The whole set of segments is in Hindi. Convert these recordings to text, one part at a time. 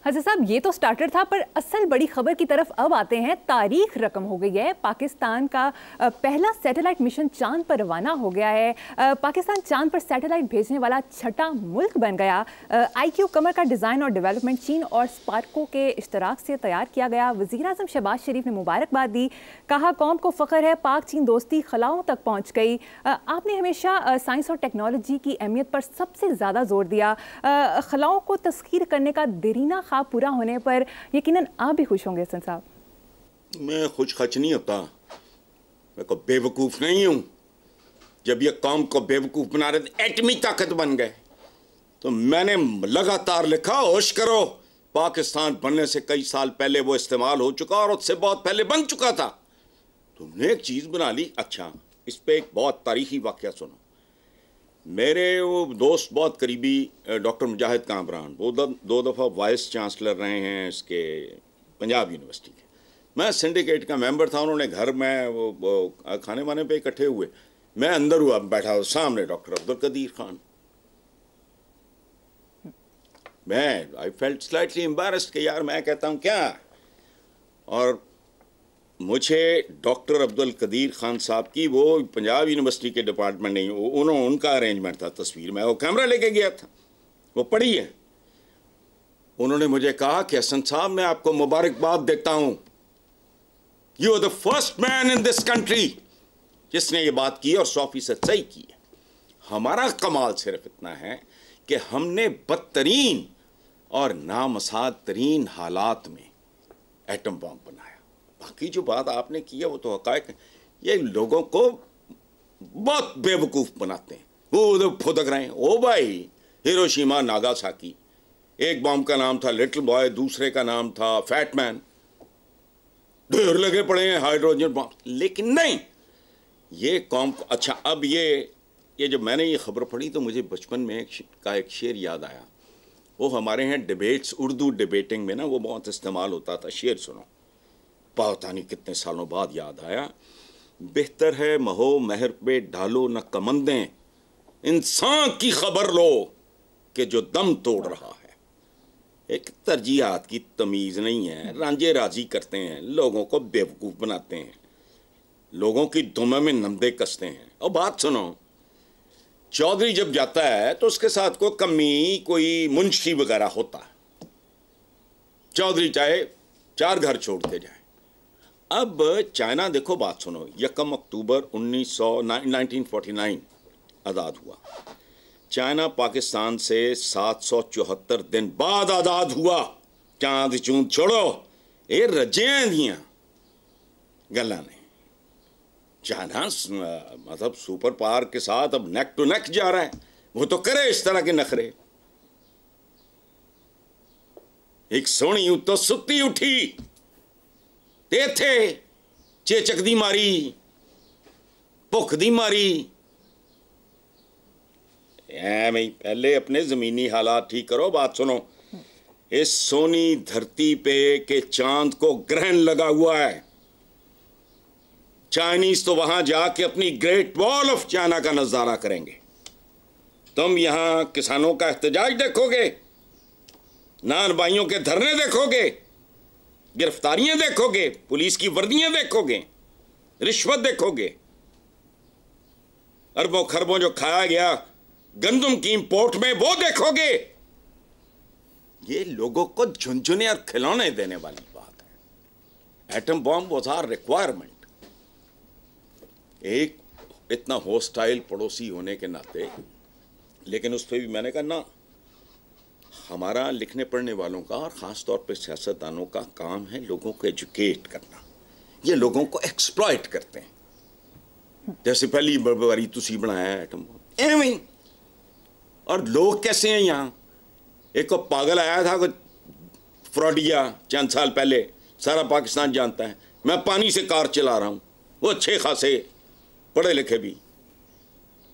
हज़रत साहब, ये तो स्टार्टर था, पर असल बड़ी खबर की तरफ अब आते हैं। तारीख रकम हो गई है। पाकिस्तान का पहला सैटेलाइट मिशन चांद पर रवाना हो गया है। पाकिस्तान चांद पर सैटेलाइट भेजने वाला छठा मुल्क बन गया। IQ कमर का डिज़ाइन और डेवलपमेंट चीन और स्पार्को के इश्तराक से तैयार किया गया। वज़ीर आज़म शहबाज शरीफ ने मुबारकबाद दी, कहा कौम को फ़ख्र है, पाक चीन दोस्ती खलाओं तक पहुँच गई। आपने हमेशा साइंस और टेक्नोलॉजी की अहमियत पर सबसे ज़्यादा जोर दिया। खलाओं को तस्खीर करने का देरीना ख्वाब पूरा होने पर यकीनन आप भी खुश होंगे हसन साहब। मैं खुश खच नहीं होता, मैं को बेवकूफ़ नहीं हूँ। जब ये कौम को बेवकूफ़ बना रहे थे, एटमी ताकत बन गए, तो मैंने लगातार लिखा होश करो, पाकिस्तान बनने से कई साल पहले वो इस्तेमाल हो चुका और उससे बहुत पहले बन चुका था। तुमने एक चीज़ बना ली। अच्छा, इस पे एक बहुत तारीखी वाक़या सुनो। मेरे वो दोस्त बहुत करीबी डॉक्टर मुजाहिद कामरान, वो दो दफ़ा वाइस चांसलर रहे हैं इसके पंजाब यूनिवर्सिटी के। मैं सिंडिकेट का मेंबर था। उन्होंने घर में वो खाने वाने पे इकट्ठे हुए, मैं अंदर हुआ बैठा हुआ, सामने डॉक्टर अब्दुल कदीर खान। मैं आई फेल्ट स्लाइटली एम्बैरेस्ड कि यार मैं कहता हूँ क्या, और मुझे डॉक्टर अब्दुल कदीर खान साहब की वो पंजाब यूनिवर्सिटी के डिपार्टमेंट नहीं, उनका अरेंजमेंट था। तस्वीर में वो कैमरा लेके गया था, वो पड़ी है। उन्होंने मुझे कहा कि हसन साहब, मैं आपको मुबारकबाद देता हूँ, you are the first man in this country जिसने ये बात की और 100% सही की है। हमारा कमाल सिर्फ इतना है कि हमने बदतरीन और नामसाद तरीन हालात में एटम बम बनाया। बाकी जो बात आपने की है वो तो हकायक है। ये लोगों को बहुत बेवकूफ़ बनाते हैं। वो उधर फुदक रहे हैं। ओ भाई, हिरोशिमा नागासाकी, एक बम का नाम था लिटिल बॉय, दूसरे का नाम था फैट मैन, ढेर लगे पड़े हैं हाइड्रोजन बम। लेकिन नहीं, ये कौम को। अच्छा, अब ये जब मैंने ये खबर पढ़ी तो मुझे बचपन में एक शेर याद आया। वो हमारे यहाँ डिबेट्स, उर्दू डिबेटिंग में ना वो बहुत इस्तेमाल होता था। शेर सुनो, पता नहीं कितने सालों बाद याद आया। बेहतर है महो महर पे ढालो न कमंदें, इंसान की खबर लो कि जो दम तोड़ रहा है। एक तरजीहात की तमीज़ नहीं है, रांझे राजी करते हैं, लोगों को बेवकूफ़ बनाते हैं, लोगों की दुमे में नमदे कसते हैं। और बात सुनो, चौधरी जब जाता है तो उसके साथ कोई कमी, कोई मुंशी वगैरह होता है। चौधरी चाहे 4 घर छोड़ के जाए। अब चाइना देखो, बात सुनो, 1 अक्टूबर 1949 आज़ाद हुआ। चाइना पाकिस्तान से 774 दिन बाद आज़ाद हुआ। चांद चूंद छोड़ो, ये रजे दियाँ गल्ला ने। चाइना मतलब सुपर पावर के साथ अब नेक टू नेक जा रहा है। वो तो करे इस तरह के नखरे। एक सोनी तो सुती उठी ते थे चेचक दी मारी, भुख दी मारी। मैं पहले अपने जमीनी हालात ठीक करो। बात सुनो, इस सोनी धरती पे के चांद को ग्रहण लगा हुआ है। चाइनीज तो वहां जाके अपनी ग्रेट वॉल ऑफ चाइना का नजारा करेंगे। तुम यहां किसानों का एहतजाज देखोगे, नान भाइयों के धरने देखोगे, गिरफ्तारियां देखोगे, पुलिस की वर्दियां देखोगे, रिश्वत देखोगे, अरबों खरबों जो खाया गया गंदम की इंपोर्ट में वो देखोगे। ये लोगों को झुनझुने और खिलौने देने वाली बात है। Atom bomb was our requirement. एक इतना होस्टाइल पड़ोसी होने के नाते, लेकिन उस पर भी मैंने कहा ना, हमारा लिखने पढ़ने वालों का और ख़ास तौर पे सियासतदानों का काम है लोगों को एजुकेट करना। ये लोगों को एक्सप्लॉइट करते हैं। जैसे पहली बारी तुसी बनाया एटम बम, एवं। और लोग कैसे हैं यहाँ? एक को पागल आया था, फ्रॉडिया, चंद साल पहले, सारा पाकिस्तान जानता है, मैं पानी से कार चला रहा हूँ। वो अच्छे खासे पढ़े लिखे भी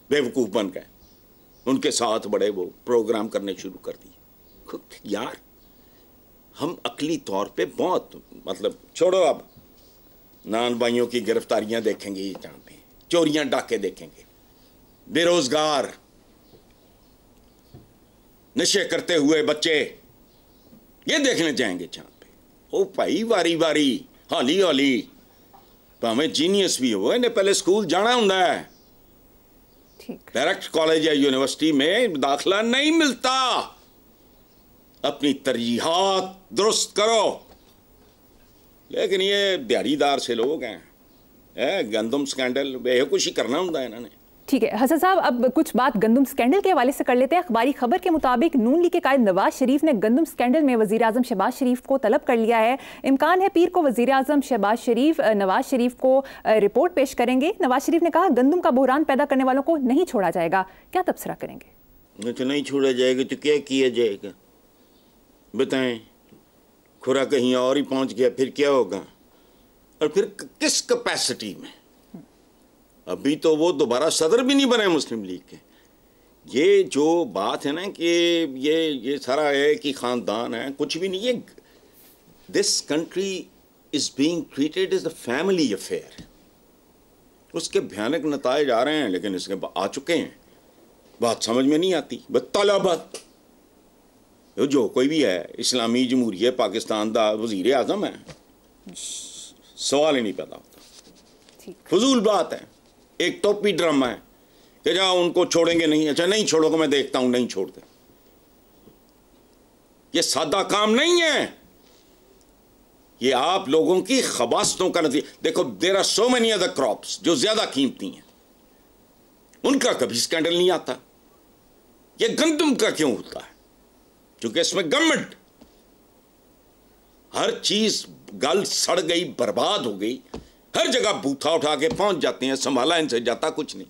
बेवकूफ़ बन गए। उनके साथ बड़े वो प्रोग्राम करने शुरू कर दिए। यार, हम अकली तौर पे बहुत, मतलब छोड़ो, अब नान भाइयों की गिरफ्तारियां देखेंगे जहाँ पे, चोरियां डाके देखेंगे, बेरोजगार, नशे करते हुए बच्चे, ये देखने जाएंगे चांद पे। ओ भाई वारी वारी हौली हौली, भावें जीनियस भी हो, इन्हें पहले स्कूल जाना होंदा है। डायरेक्ट कॉलेज या यूनिवर्सिटी में दाखिला नहीं मिलता। अपनी तरजीहात दुरुस्त करो। लेकिन ये दिहाड़ीदार से लोग हैं, गंदम स्कैंडल बेह कुछ ही करना होंदा है इन्होंने। ठीक है हसन साहब, अब कुछ बात गंदम स्कैंडल के हवाले से कर लेते हैं। अखबारी खबर के मुताबिक नून लीग के कायद नवाज शरीफ ने गंदम स्कैंडल में वजीर आजम शहबाज शरीफ को तलब कर लिया है। इम्कान है पीर को वजीर आजम शहबाज शरीफ नवाज शरीफ को रिपोर्ट पेश करेंगे। नवाज शरीफ ने कहा गंदम का बहरान पैदा करने वालों को नहीं छोड़ा जाएगा। क्या तबसरा करेंगे? तो नहीं छोड़ा जाएगा तो क्या किया जाएगा बताएं? खुरा कहीं और ही पहुंच गया फिर क्या होगा? और फिर किस कैपेसिटी में? अभी तो वो दोबारा सदर भी नहीं बने मुस्लिम लीग के। ये जो बात है ना कि ये सारा एक ही खानदान है, कुछ भी नहीं। ये this country is being treated as a family affair. उसके भयानक नताइज आ रहे हैं, लेकिन इसके आ चुके हैं। बात समझ में नहीं आती। तलाबत जो कोई भी है, इस्लामी जमहूरियत पाकिस्तान का वजीर आजम है, सवाल ही नहीं पैदा होता। फजूल बात है, एक टोपी ड्रामा है कि जाओ उनको छोड़ेंगे नहीं। अच्छा नहीं छोड़ोगे, मैं देखता हूं नहीं छोड़ते। ये सादा काम नहीं है, ये आप लोगों की खबासतों का नतीजा। देखो there are so many other crops जो ज्यादा कीमती हैं, उनका कभी स्कैंडल नहीं आता। ये गंदम का क्यों होता है? क्योंकि इसमें गवर्नमेंट हर चीज गल सड़ गई, बर्बाद हो गई, हर जगह बूथा उठा के पहुंच जाते हैं, संभाला इनसे जाता कुछ नहीं।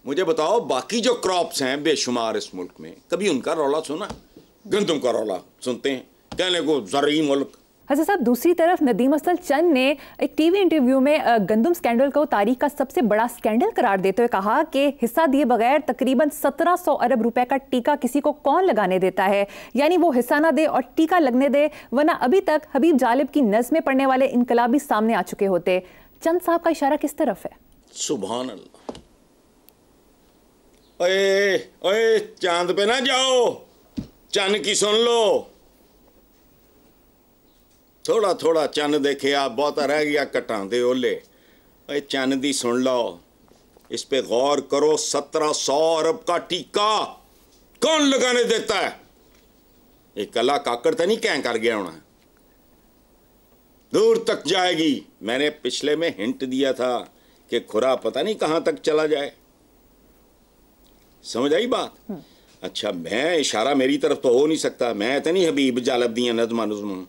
मुझे बताओ बाकी जो क्रॉप्स हैं बेशुमार इस मुल्क में, कभी उनका रौला सुना? गंदम का रौला सुनते हैं, कहने को ज़रई मुल्क। हसन साहब, दूसरी तरफ नदीम असल चंद ने एक टीवी इंटरव्यू में गंदम स्कैंडल को तारीख का सबसे बड़ा स्कैंडल करार देते हुए कहा कि हिस्सा दिए बगैर तकरीबन 1700 अरब रुपए का टीका किसी को कौन लगाने देता है? यानी वो हिस्सा ना दे और टीका लगने दे, वरना अभी तक हबीब जालिब की नज़्में पढ़ने वाले इनकलाबी सामने आ चुके होते। चंद साहब का इशारा किस तरफ है? सुभान अल्लाह। ओए ओए, चांद पे ना जाओ, चंद की सुन लो। थोड़ा थोड़ा चन्न देखे आप, बहुत रह गया कटांदे ओले। चन्न दी सुन लो, इस पे गौर करो। 1700 अरब का टीका कौन लगाने देता है? एक कला काकड़ तो नहीं कैं कर गया होना, दूर तक जाएगी। मैंने पिछले में हिंट दिया था कि खुरा पता नहीं कहां तक चला जाए। समझ आई बात? अच्छा, मैं इशारा मेरी तरफ तो हो नहीं सकता, मैं तो नहीं हबीब जालिब दिया नज़्मा नुज़्मा।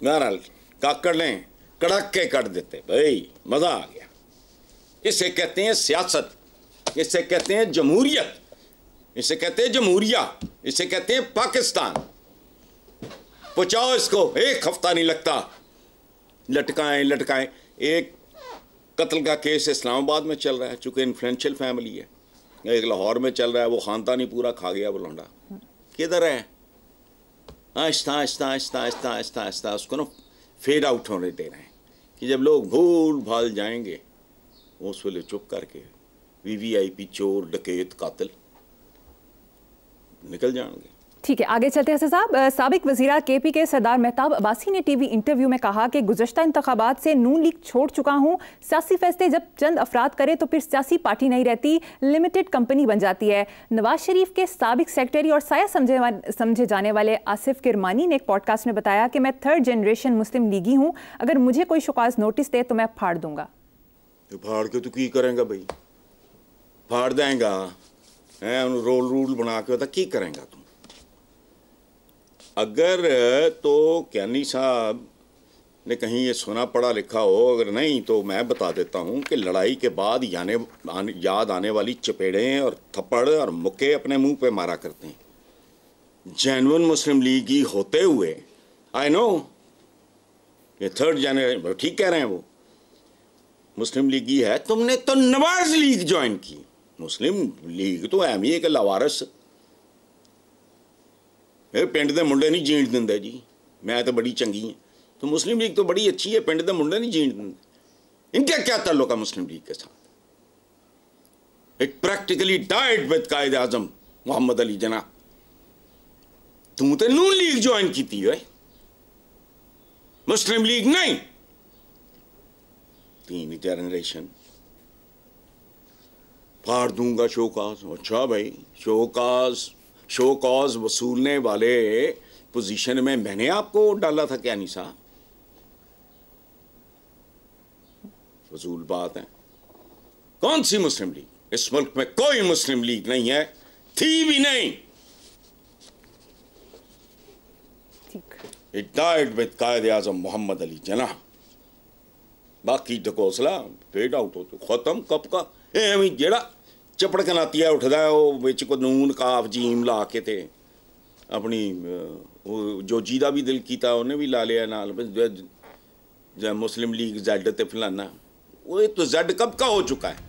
बहरहाल काकड़ ने कड़क के कट देते। भाई मजा आ गया। इसे कहते हैं सियासत, इसे कहते हैं जमहूरियत, इसे कहते हैं जमहूरिया, इसे कहते हैं पाकिस्तान। पहुंचाओ इसको, एक हफ्ता नहीं लगता। लटकाएं लटकाएं। एक कत्ल का केस इस्लामाबाद में चल रहा है, चूंकि इन्फ्लुएंशियल फैमिली है। एक लाहौर में चल रहा है, वो खानदान ही पूरा खा गया वो लौंडा। किधर है? आहिस्ता आहिस्ता आहिस्ता आहिस्ता आहिस्ता आहिस्ता उसको ना फेड आउट होने दे रहे हैं कि जब लोग भूल भाल जाएंगे, उस वेले चुप करके वीवीआईपी चोर डकैत कातिल निकल जाएंगे। ठीक है, आगे चलते हैं साहब। साबिक वज़ीर केपी के सरदार मेहताब अब्बासी ने टीवी इंटरव्यू में कहा कि गुज़श्ता इंतखाबात से नून लीग छोड़ चुका हूँ। सियासी फैसले जब चंद अफराद करे तो फिर सियासी पार्टी नहीं रहती, लिमिटेड कंपनी बन जाती है। नवाज शरीफ के साबिक सेक्रेटरी और साया समझे जाने वाले आसिफ किरमानी ने एक पॉडकास्ट में बताया कि मैं 3rd जनरेशन मुस्लिम लीगी हूँ, अगर मुझे कोई शुकास नोटिस दे तो मैं फाड़ दूंगा। तो फाड़ के तो की करेंगा भाई? फाड़ देंगा, रोल रूल बना के, की करेंगा तुम? अगर तो कैनी साहब ने कहीं ये सुना पढ़ा लिखा हो, अगर नहीं तो मैं बता देता हूँ कि लड़ाई के बाद याद आने वाली चपेड़ें और थप्पड़ और मुक्के अपने मुंह पे मारा करते हैं। जेन्युइन मुस्लिम लीगी होते हुए, आई नो ये 3rd जनरेशन, ठीक कह रहे हैं वो, मुस्लिम लीगी है। तुमने तो नवाज लीग ज्वाइन की। मुस्लिम लीग तो एम ही एक लावारस, पिंड दे मुंडे नहीं जीण दिंदे जी, मैं तो बड़ी चंगी है। तो मुस्लिम लीग तो बड़ी अच्छी है, पिंड दे मुंडे नहीं जीण दिंदे। इनका क्या ताल्लुक है मुस्लिम लीग के साथ? इट प्रैक्टिकली डाइड विद कायद आजम मोहम्मद अली जना। तू तो नून लीग ज्वाइन की थी है, मुस्लिम लीग नहीं। तीन जनरेशन फाड़ दूंगा शोकाज। अच्छा भाई, शोकाज वसूलने वाले पोजीशन में मैंने आपको डाला था क्या निशा? फजूल बात है। कौन सी मुस्लिम लीग? इस मुल्क में कोई मुस्लिम लीग नहीं है, थी भी नहीं। It died with कायद आज़म मोहम्मद अली जिन्ना। बाकी ढकोसला फेड आउट हो तो खत्म कब का। एवं जेड़ा चपड़ कनातिया उठदा है वो विच को नून काफ जीम ला के ते अपनी जो जीदा भी दिल कीता उन्हें भी ला लिया नाल मुस्लिम लीग जेड ते फलाना। वो तो जेड कब का हो चुका है।